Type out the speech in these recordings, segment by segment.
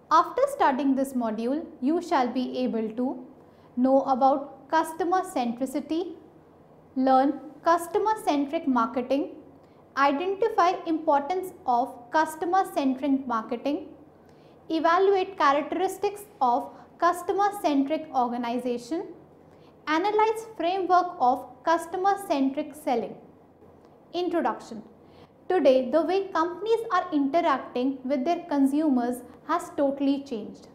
After studying this module, you shall be able to know about customer centricity, learn customer-centric marketing, identify importance of customer-centric marketing, evaluate characteristics of customer-centric organization, analyze framework of customer-centric selling. Introduction. Today, the way companies are interacting with their consumers has totally changed.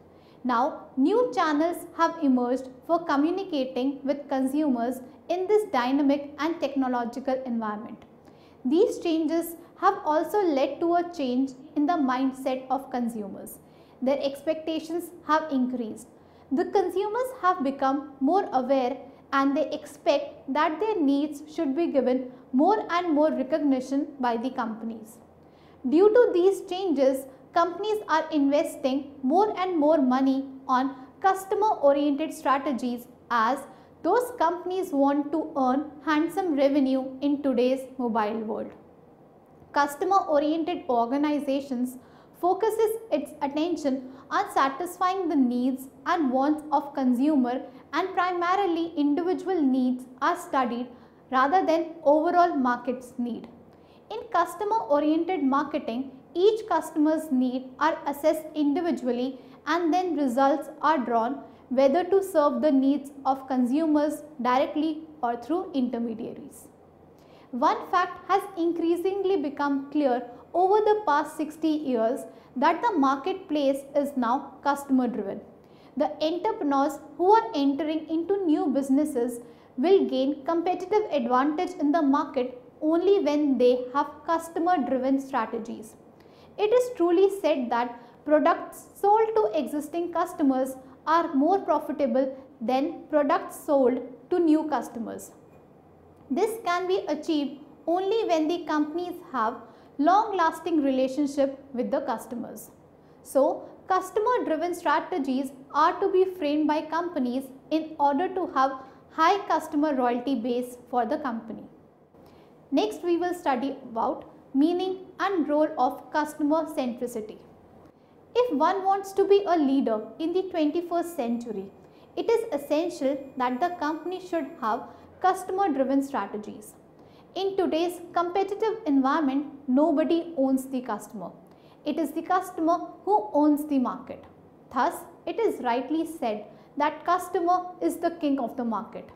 Now, new channels have emerged for communicating with consumers in this dynamic and technological environment. These changes have also led to a change in the mindset of consumers. Their expectations have increased. The consumers have become more aware and they expect that their needs should be given more and more recognition by the companies. Due to these changes, companies are investing more and more money on customer-oriented strategies as those companies want to earn handsome revenue in today's mobile world. Customer-oriented organizations focuses its attention on satisfying the needs and wants of consumer, and primarily individual needs are studied rather than overall market's need. In customer-oriented marketing, each customer's needs are assessed individually and then results are drawn whether to serve the needs of consumers directly or through intermediaries. One fact has increasingly become clear over the past 60 years that the marketplace is now customer driven. The entrepreneurs who are entering into new businesses will gain competitive advantage in the market only when they have customer driven strategies. It is truly said that products sold to existing customers are more profitable than products sold to new customers. This can be achieved only when the companies have long-lasting relationship with the customers. So, customer-driven strategies are to be framed by companies in order to have high customer loyalty base for the company. Next, we will study about meaning and role of customer centricity. If one wants to be a leader in the 21st century, it is essential that the company should have customer-driven strategies. In today's competitive environment, nobody owns the customer. It is the customer who owns the market. Thus, it is rightly said that customer is the king of the market.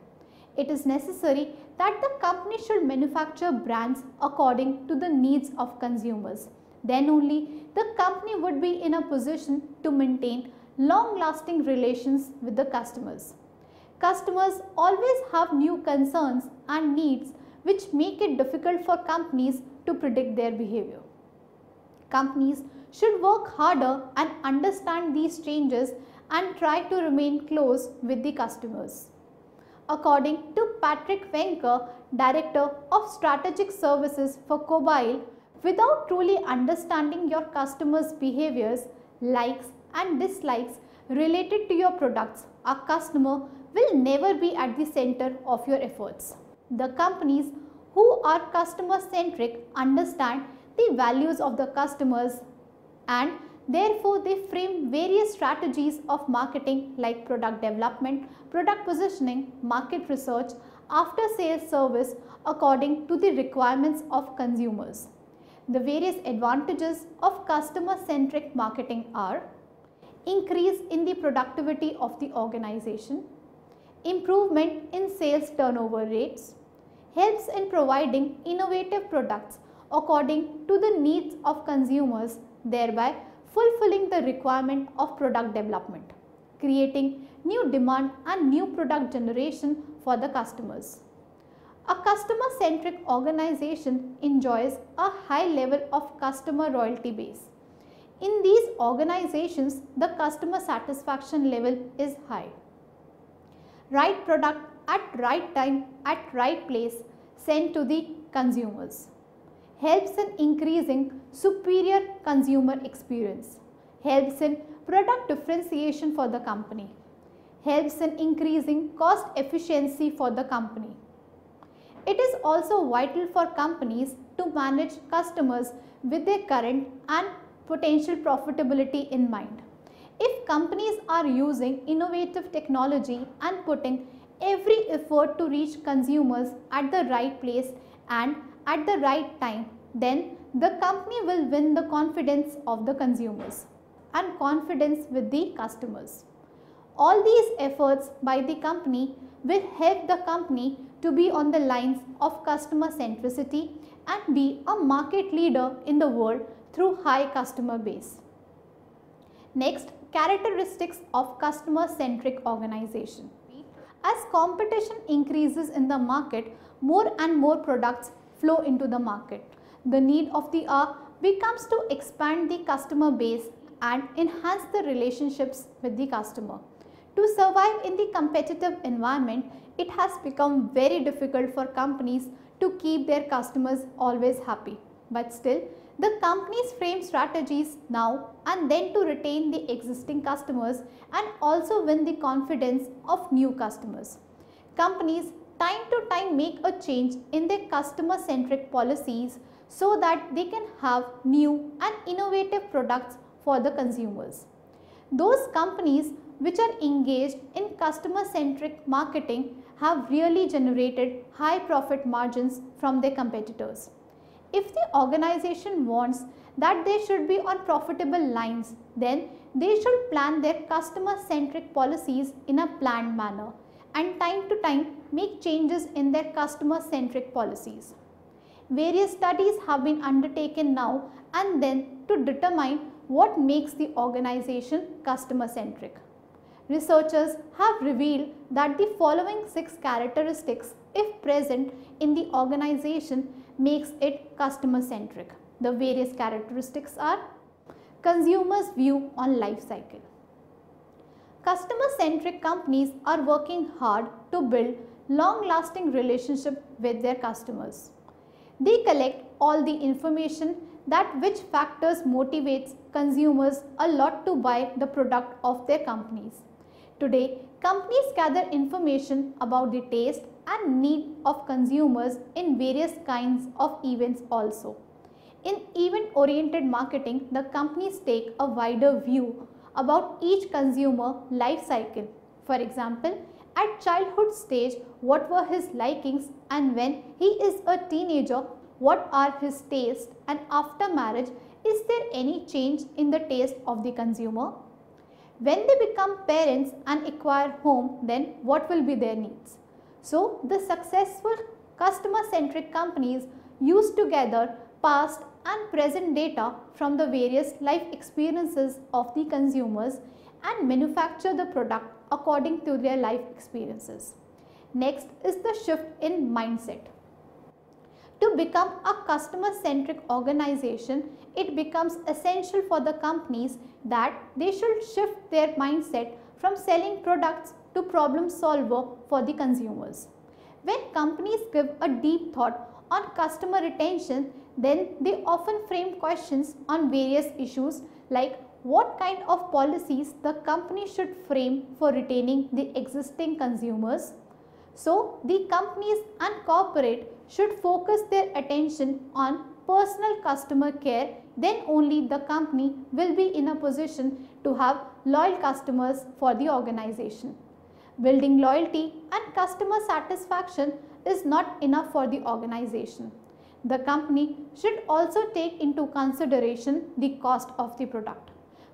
It is necessary that the company should manufacture brands according to the needs of consumers. Then only the company would be in a position to maintain long-lasting relations with the customers. Customers always have new concerns and needs which make it difficult for companies to predict their behavior. Companies should work harder and understand these changes and try to remain close with the customers. According to Patrick Wenker, Director of Strategic Services for Cobile, without truly understanding your customers' behaviors, likes and dislikes related to your products, a customer will never be at the center of your efforts. The companies who are customer-centric understand the values of the customers and therefore they frame various strategies of marketing like product development, product positioning, market research, after-sales service according to the requirements of consumers. The various advantages of customer-centric marketing are increase in the productivity of the organization, improvement in sales turnover rates, helps in providing innovative products according to the needs of consumers, thereby fulfilling the requirement of product development, creating new demand and new product generation for the customers. A customer-centric organization enjoys a high level of customer loyalty base. In these organizations, the customer satisfaction level is high. Right product at right time at right place sent to the consumers. Helps in increasing superior consumer experience. Helps in product differentiation for the company. Helps in increasing cost efficiency for the company. It is also vital for companies to manage customers with their current and potential profitability in mind. If companies are using innovative technology and putting every effort to reach consumers at the right place and at the right time, then the company will win the confidence of the consumers and confidence with the customers. All these efforts by the company will help the company to be on the lines of customer centricity and be a market leader in the world through high customer base. Next, characteristics of customer-centric organization. As competition increases in the market, more and more products flow into the market. The need of the hour becomes to expand the customer base and enhance the relationships with the customer. To survive in the competitive environment, it has become very difficult for companies to keep their customers always happy. But still, the companies frame strategies now and then to retain the existing customers and also win the confidence of new customers. Companies time to time make a change in their customer-centric policies so that they can have new and innovative products for the consumers. Those companies which are engaged in customer-centric marketing have really generated high profit margins from their competitors. If the organization wants that they should be on profitable lines, then they should plan their customer-centric policies in a planned manner and time to time make changes in their customer-centric policies. Various studies have been undertaken now and then to determine what makes the organization customer-centric. Researchers have revealed that the following 6 characteristics, if present in the organization, makes it customer-centric. The various characteristics are: consumers' view on life cycle. Customer-centric companies are working hard to build long-lasting relationship with their customers. They collect all the information that which factors motivates consumers a lot to buy the product of their companies. Today, companies gather information about the taste and need of consumers in various kinds of events also. In event-oriented marketing, the companies take a wider view about each consumer life cycle. For example, at childhood stage, what were his likings, and when he is a teenager, what are his tastes, and after marriage, is there any change in the taste of the consumer? When they become parents and acquire home, then what will be their needs? So, the successful customer-centric companies use to gather past and present data from the various life experiences of the consumers and manufacture the product according to their life experiences. Next is the shift in mindset. To become a customer-centric organization, it becomes essential for the companies that they should shift their mindset from selling products to problem solver for the consumers. When companies give a deep thought on customer retention, then they often frame questions on various issues like what kind of policies the company should frame for retaining the existing consumers. So, the companies and corporate should focus their attention on personal customer care, then only the company will be in a position to have loyal customers for the organization. Building loyalty and customer satisfaction is not enough for the organization. The company should also take into consideration the cost of the product.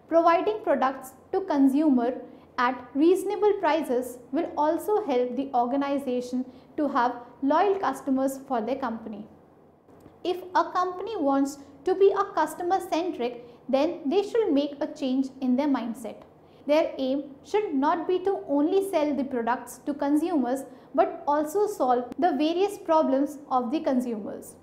Providing products to consumer at reasonable prices will also help the organization to have loyal customers for their company. If a company wants to be a customer centric, then they should make a change in their mindset. Their aim should not be to only sell the products to consumers but also solve the various problems of the consumers.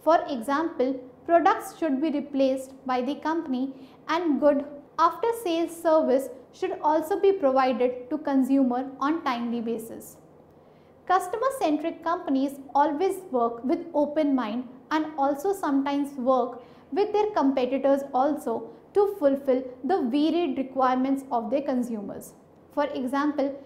For example, products should be replaced by the company and good after sales service should also be provided to consumer on timely basis. Customer-centric companies always work with open mind and also sometimes work with their competitors also to fulfill the varied requirements of their consumers. For example,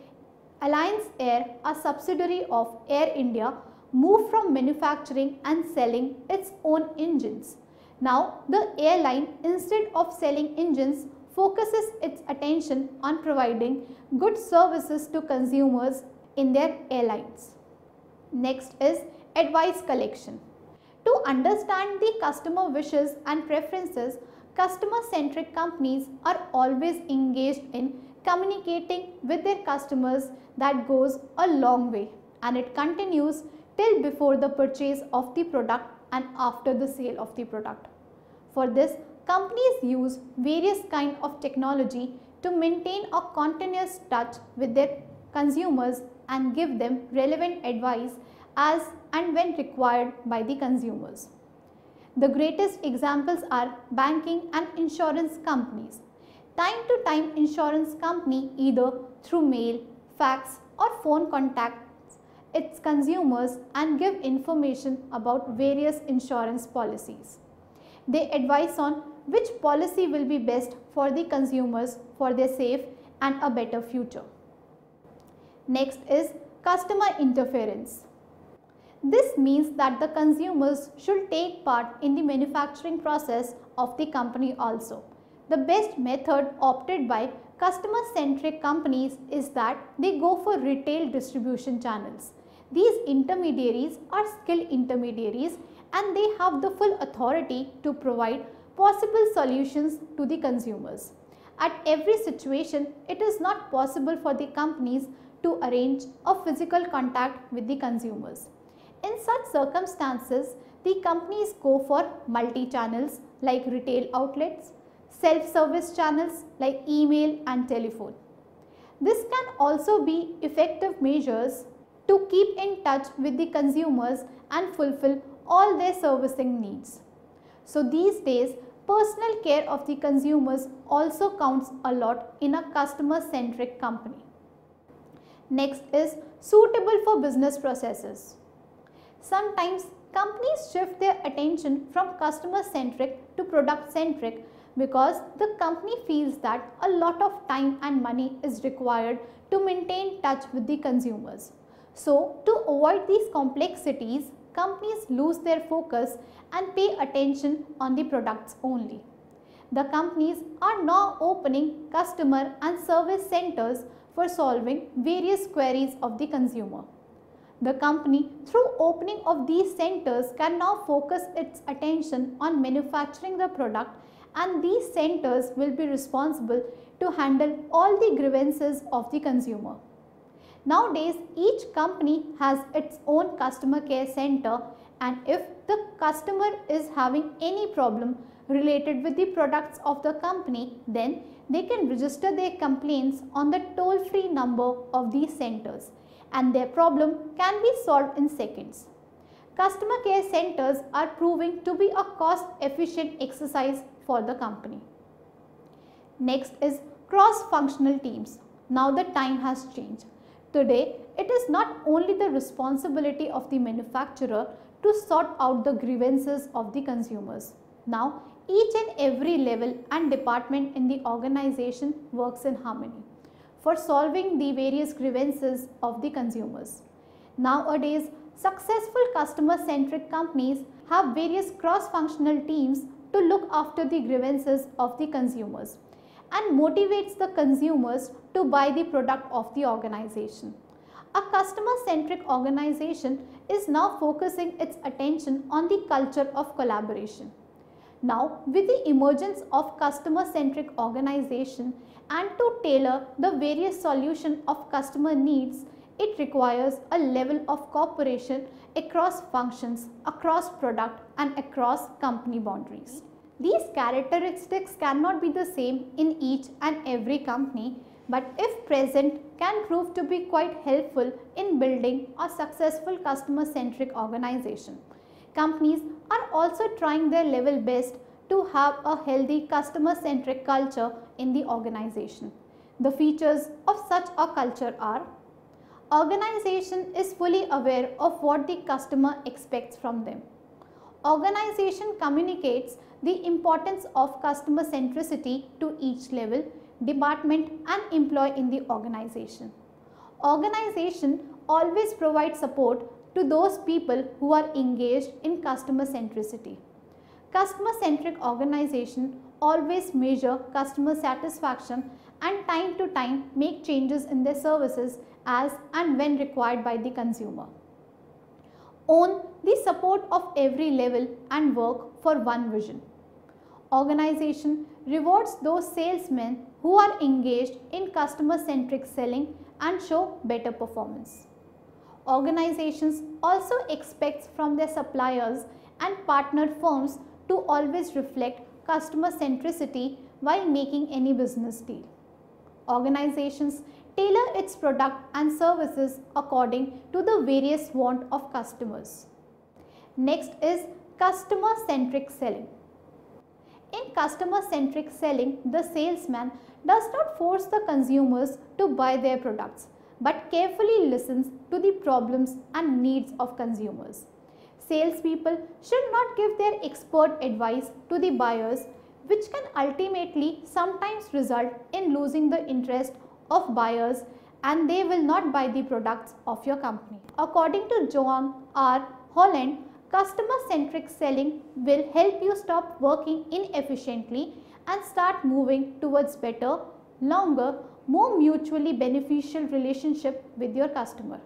Alliance Air, a subsidiary of Air India, moved from manufacturing and selling its own engines. Now, the airline, instead of selling engines, focuses its attention on providing good services to consumers in their airlines. Next is advice collection. To understand the customer wishes and preferences, customer-centric companies are always engaged in communicating with their customers. That goes a long way, and it continues till before the purchase of the product and after the sale of the product. For this, companies use various kinds of technology to maintain a continuous touch with their consumers and give them relevant advice as and when required by the consumers. The greatest examples are banking and insurance companies. Time to time, insurance company either through mail, fax or phone contacts its consumers and give information about various insurance policies. They advise on which policy will be best for the consumers for their safe and a better future. Next is customer interference. This means that the consumers should take part in the manufacturing process of the company also. The best method opted by customer-centric companies is that they go for retail distribution channels. These intermediaries are skilled intermediaries and they have the full authority to provide possible solutions to the consumers. At every situation, it is not possible for the companies to arrange a physical contact with the consumers. In such circumstances, the companies go for multi-channels like retail outlets, self-service channels like email and telephone. This can also be effective measures to keep in touch with the consumers and fulfill all their servicing needs. So these days, personal care of the consumers also counts a lot in a customer-centric company. Next is suitable for business processes. Sometimes companies shift their attention from customer-centric to product-centric because the company feels that a lot of time and money is required to maintain touch with the consumers. So, to avoid these complexities, companies lose their focus and pay attention on the products only. The companies are now opening customer and service centers for solving various queries of the consumer. The company, through opening of these centers, can now focus its attention on manufacturing the product, and these centers will be responsible to handle all the grievances of the consumer. Nowadays, each company has its own customer care center, and if the customer is having any problem related with the products of the company, then they can register their complaints on the toll-free number of these centers, and their problem can be solved in seconds. Customer care centers are proving to be a cost-efficient exercise for the company. Next is cross-functional teams. Now the time has changed. Today, it is not only the responsibility of the manufacturer to sort out the grievances of the consumers. Now, each and every level and department in the organization works in harmony for solving the various grievances of the consumers. Nowadays, successful customer-centric companies have various cross-functional teams to look after the grievances of the consumers and motivates the consumers to buy the product of the organization. A customer-centric organization is now focusing its attention on the culture of collaboration. Now, with the emergence of customer-centric organization and to tailor the various solutions of customer needs, it requires a level of cooperation across functions, across product and across company boundaries. These characteristics cannot be the same in each and every company, but if present, can prove to be quite helpful in building a successful customer-centric organization. Companies are also trying their level best to have a healthy customer-centric culture in the organization. The features of such a culture are: organization is fully aware of what the customer expects from them. Organization communicates the importance of customer centricity to each level, department and employee in the organization. Organization always provides support to those people who are engaged in customer centricity. Customer centric organization always measure customer satisfaction and time to time make changes in their services as and when required by the consumer. Own the support of every level and work for one vision. Organization rewards those salesmen who are engaged in customer-centric selling and show better performance. Organizations also expect from their suppliers and partner firms to always reflect customer centricity while making any business deal. Organizations tailor its product and services according to the various wants of customers. Next is customer-centric selling. In customer-centric selling, the salesman does not force the consumers to buy their products, but carefully listens to the problems and needs of consumers. Salespeople should not give their expert advice to the buyers, which can ultimately sometimes result in losing the interest of buyers and they will not buy the products of your company. According to John R. Holland, customer-centric selling will help you stop working inefficiently and start moving towards better, longer, more mutually beneficial relationship with your customer.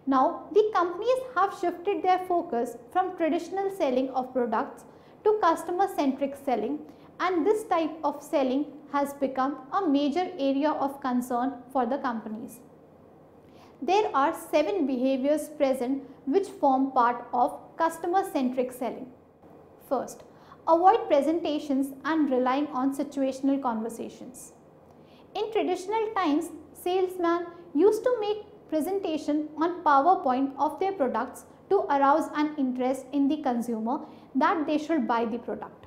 Now, the companies have shifted their focus from traditional selling of products to customer-centric selling, and this type of selling has become a major area of concern for the companies. There are 7 behaviors present which form part of customer-centric selling. First, avoid presentations and relying on situational conversations. In traditional times, salesmen used to make presentation on PowerPoint of their products to arouse an interest in the consumer that they should buy the product.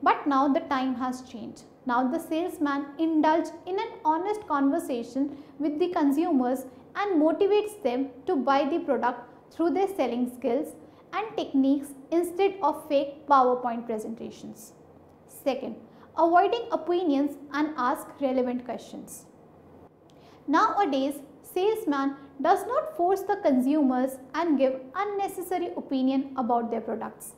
But now the time has changed. Now the salesman indulges in an honest conversation with the consumers and motivates them to buy the product through their selling skills and techniques instead of fake PowerPoint presentations. Second, avoiding opinions and ask relevant questions. Nowadays, salesman does not force the consumers and give unnecessary opinion about their products.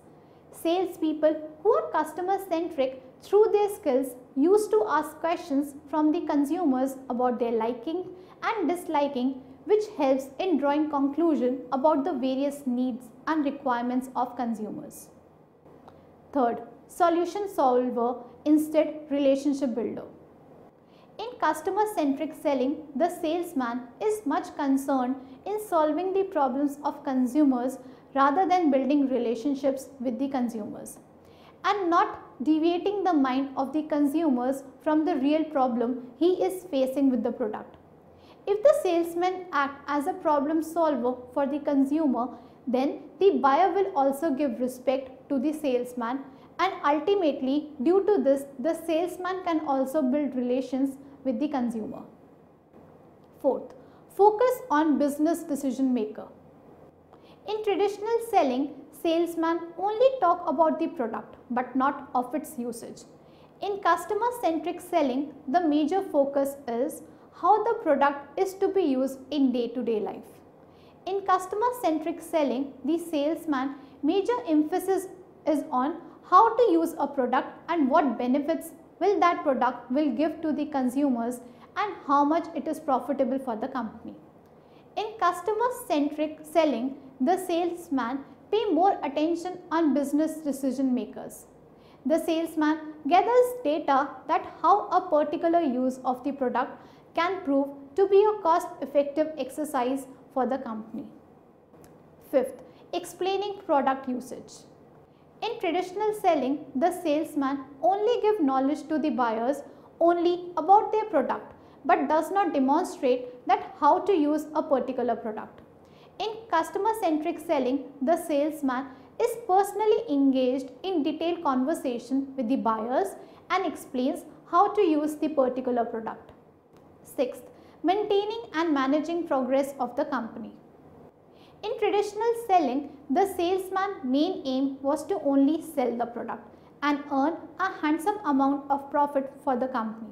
Salespeople who are customer-centric through their skills used to ask questions from the consumers about their liking and disliking, which helps in drawing conclusion about the various needs and requirements of consumers. Third, solution solver instead relationship builder. In customer-centric selling, the salesman is much concerned in solving the problems of consumers rather than building relationships with the consumers and not deviating the mind of the consumers from the real problem he is facing with the product. If the salesman acts as a problem solver for the consumer, then the buyer will also give respect to the salesman, and ultimately due to this, the salesman can also build relations with the consumer. Fourth, focus on business decision maker. In traditional selling, salesmen only talk about the product but not of its usage. In customer-centric selling, the major focus is how the product is to be used in day-to-day life. In customer-centric selling, the salesman major emphasis is on how to use a product and what benefits will that product will give to the consumers and how much it is profitable for the company. In customer-centric selling, the salesman pay more attention on business decision makers. The salesman gathers data that how a particular use of the product can prove to be a cost-effective exercise for the company. Fifth, explaining product usage. In traditional selling, the salesman only gives knowledge to the buyers only about their product but does not demonstrate that how to use a particular product. In customer-centric selling, the salesman is personally engaged in detailed conversation with the buyers and explains how to use the particular product. Sixth, maintaining and managing progress of the company. In traditional selling, the salesman's main aim was to only sell the product and earn a handsome amount of profit for the company.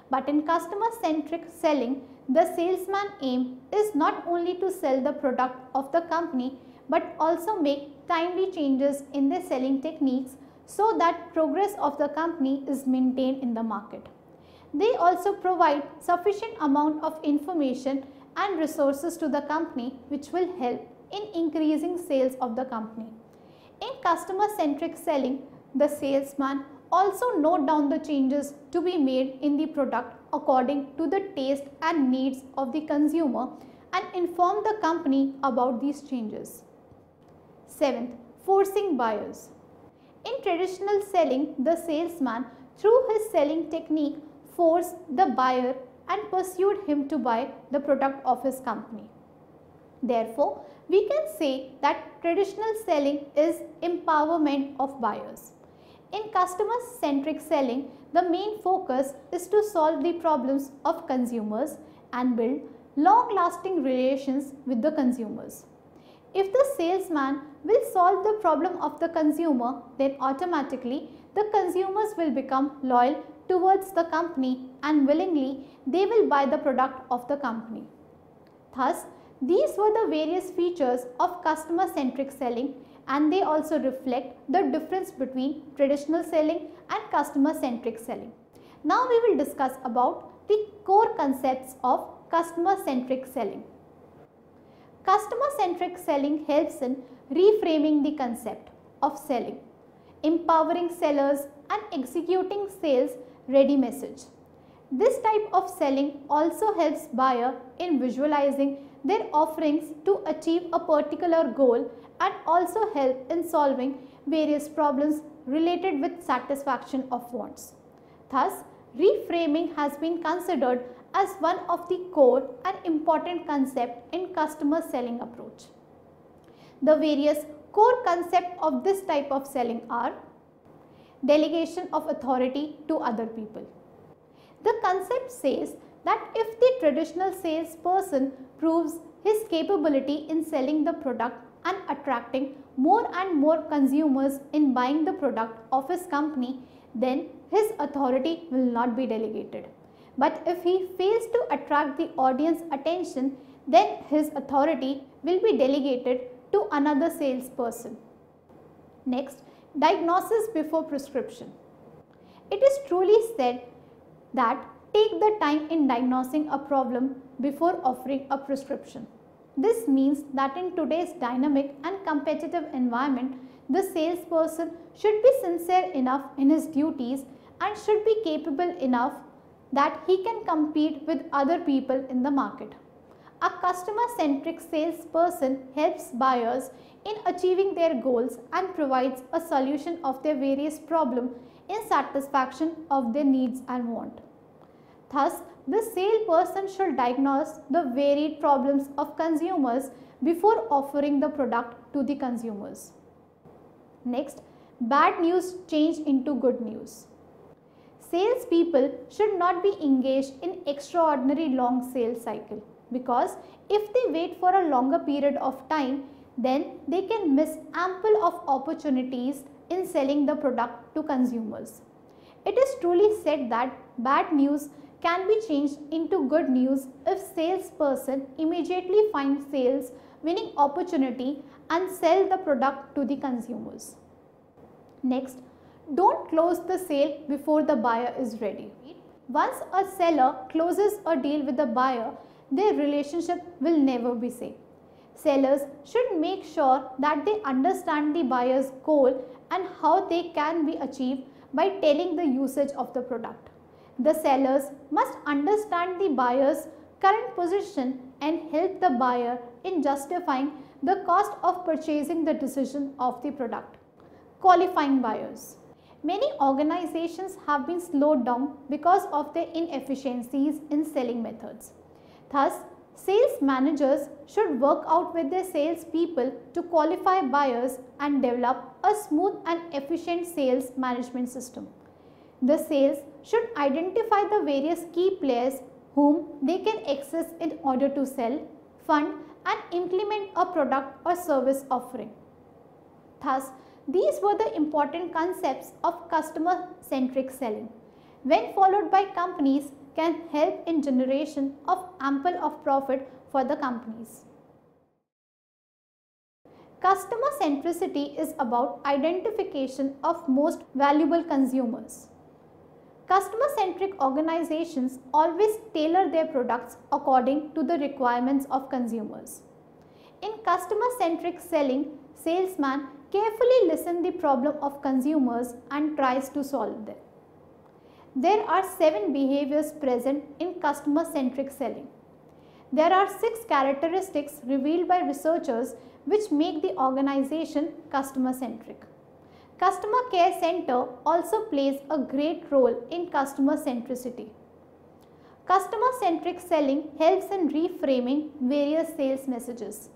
But in customer-centric selling, the salesman's aim is not only to sell the product of the company but also make timely changes in their selling techniques so that progress of the company is maintained in the market. They also provide sufficient amount of information and resources to the company which will help in increasing sales of the company. In customer-centric selling, the salesman also note down the changes to be made in the product according to the taste and needs of the consumer and inform the company about these changes. 7th, forcing buyers. In traditional selling, the salesman through his selling technique forced the buyer and pursued him to buy the product of his company. Therefore, we can say that traditional selling is empowerment of buyers. In customer-centric selling, the main focus is to solve the problems of consumers and build long-lasting relations with the consumers. If the salesman will solve the problem of the consumer, then automatically the consumers will become loyal towards the company and willingly they will buy the product of the company. Thus, these were the various features of customer-centric selling, and they also reflect the difference between traditional selling and customer-centric selling. Now we will discuss about the core concepts of customer-centric selling. Customer-centric selling helps in reframing the concept of selling, empowering sellers and executing sales ready message. This type of selling also helps buyer in visualizing their offerings to achieve a particular goal and also help in solving various problems related with satisfaction of wants. Thus, reframing has been considered as one of the core and important concept in customer selling approach. The various core concepts of this type of selling are delegation of authority to other people. The concept says that if the traditional salesperson proves his capability in selling the product and attracting more and more consumers in buying the product of his company, then his authority will not be delegated. But if he fails to attract the audience attention, then his authority will be delegated to another salesperson. Next, diagnosis before prescription. It is truly said that take the time in diagnosing a problem before offering a prescription. This means that in today's dynamic and competitive environment, the salesperson should be sincere enough in his duties and should be capable enough that he can compete with other people in the market. A customer-centric salesperson helps buyers in achieving their goals and provides a solution of their various problems in satisfaction of their needs and wants. Thus, the salesperson should diagnose the varied problems of consumers before offering the product to the consumers. Next, bad news change into good news. Salespeople should not be engaged in extraordinary long sales cycle, because if they wait for a longer period of time, then they can miss ample of opportunities in selling the product to consumers. It is truly said that bad news can be changed into good news if salesperson immediately finds sales winning opportunity and sell the product to the consumers. Next, don't close the sale before the buyer is ready. Once a seller closes a deal with the buyer, their relationship will never be same. Sellers should make sure that they understand the buyer's goal and how they can be achieved by telling the usage of the product. The sellers must understand the buyer's current position and help the buyer in justifying the cost of purchasing the decision of the product. Qualifying buyers. Many organizations have been slowed down because of their inefficiencies in selling methods. Thus, sales managers should work out with their sales people to qualify buyers and develop a smooth and efficient sales management system. The sales should identify the various key players whom they can access in order to sell, fund and implement a product or service offering. Thus, these were the important concepts of customer-centric selling. When followed by companies, can help in generation of ample of profit for the companies. Customer centricity is about identification of most valuable consumers. Customer-centric organizations always tailor their products according to the requirements of consumers. In customer-centric selling, salesman carefully listens the problem of consumers and tries to solve them. There are 7 behaviors present in customer-centric selling. There are 6 characteristics revealed by researchers which make the organization customer-centric. Customer Care Center also plays a great role in customer centricity. Customer-centric selling helps in reframing various sales messages.